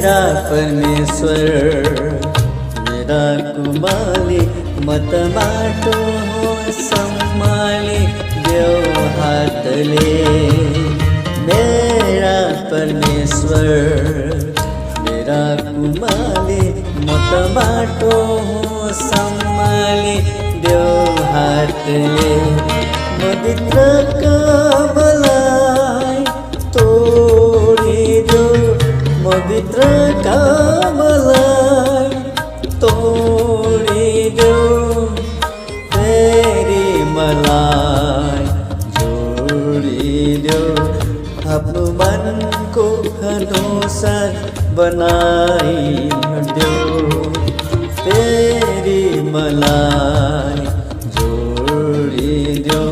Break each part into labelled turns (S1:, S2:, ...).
S1: मेरा परमेश्वर मेरा कुमाली मत बाटो सम्हाली देऊ हातले मेरा परमेश्वर मेरा कुमाली मत बाटो सम्हाली देऊ हातले पवित्र कामलाई तोडिदेऊ पवित्र कामलाई तोडिदेऊ फेरि मलाई जोडिदेऊ आफ्नो मनको अनुसार बनाइदेऊ फेरि मलाई जोडिदेऊ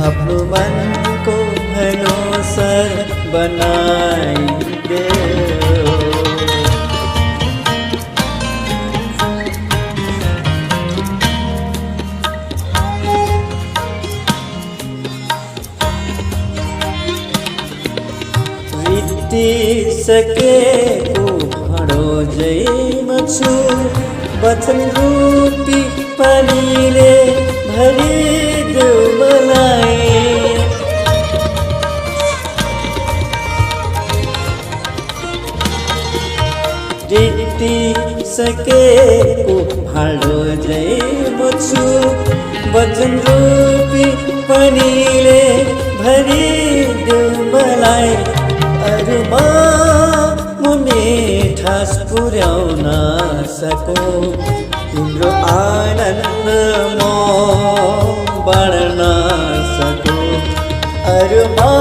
S1: आफ्नो मनको अनुसार बनाइदेऊ सकेको भाँडो जैमा छु वचन रूपी पानीले भरिदेऊ मलाई रित्ती सकेको भाँडो जैमा छु वचन रूपी पानीले भरिदेऊ मलाई अरुमा म मिठास पुर्याउन सकौँ तिम्रो आनन्द म बाँड्न सकौँ अरुमा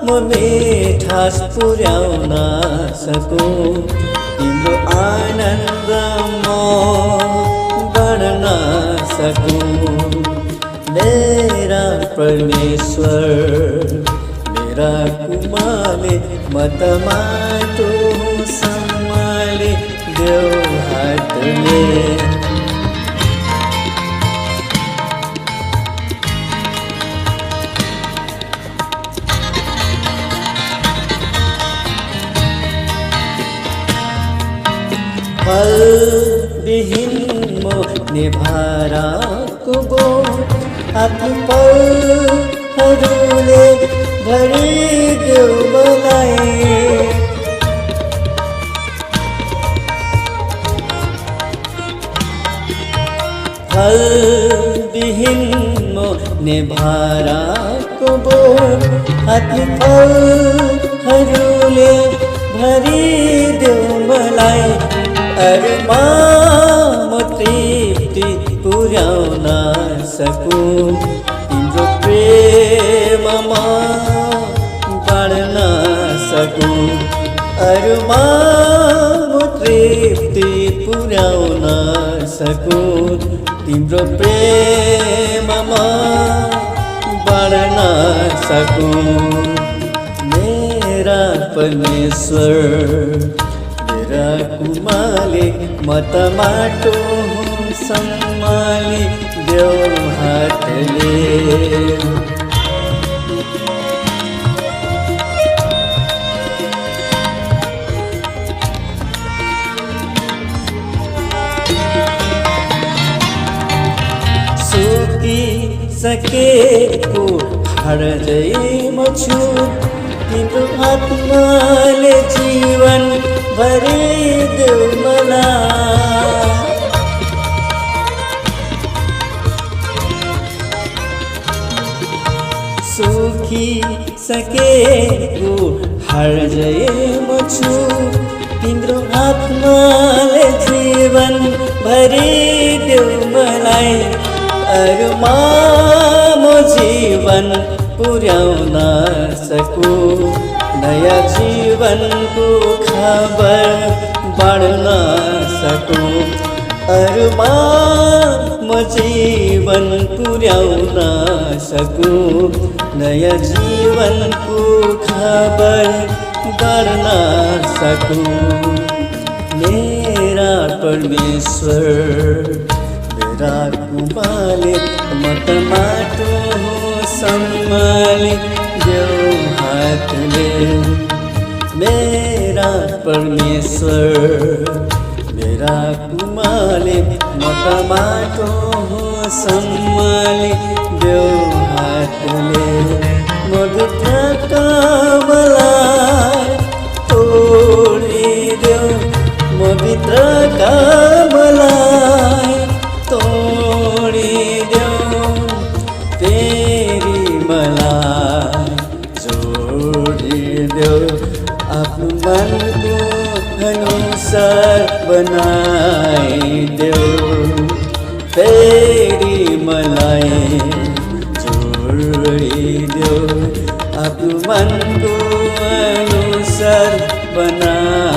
S1: म मिठास पुर्याउन सकौँ तिम्रो आनन्द म बाँड्न सकौँ मेरा परमेश्वर मेरा कुमाले मत माटो सम्हाली देऊ हातले फल विहीन म निभाराको गो आफ्नो फलहरूले भरिदेऊ मलाई फल विहीन म निभाराको बो आफ्नो फलहरूले भरिदेऊ मलाई अरुमा म तृप्ति पुर्याउन सकौँ तिम्रो प्रेममा बाँड्न सकौँ अरुमा म तृप्ति पुर्याउन सकौँ तिम्रो प्रेममा बाँड्न सकौँ मेरा परमेश्वर मेरा कुमाले मत माटो सम्हाली देऊ हातले सकेको हृदयमा छु तिम्रो आत्माले जीवन भरिदेऊ मलाई सुखी सकेको हृदयमा छु तिम्रो आत्माले जीवन भरिदेऊ मलाई अरुमा म जीवन पुर्याउन सकौँ नयाँ जीवनको खबर बाँड्न सकौँ अरुमा म जीवन पुर्याउन सकौँ नयाँ जीवनको खबर बाँड्न सकौँ मेरा परमेश्वर मेरा कुमाले मत माटो सम्हाली देऊ हातले मेरा परमेश्वर मेरा कुमाले म त माटो हो सम्माले देऊ हातले मभित्रका मलाई तोडिदेऊ मभित्रका मलाई तोडिदेऊ फेरि मलाई जोडिदेऊ आफ्नो मनको अनुसार बनाइदेऊ फेरि मलाई जोडिदेऊ आफ्नो मनको अनुसार बनाइदेऊ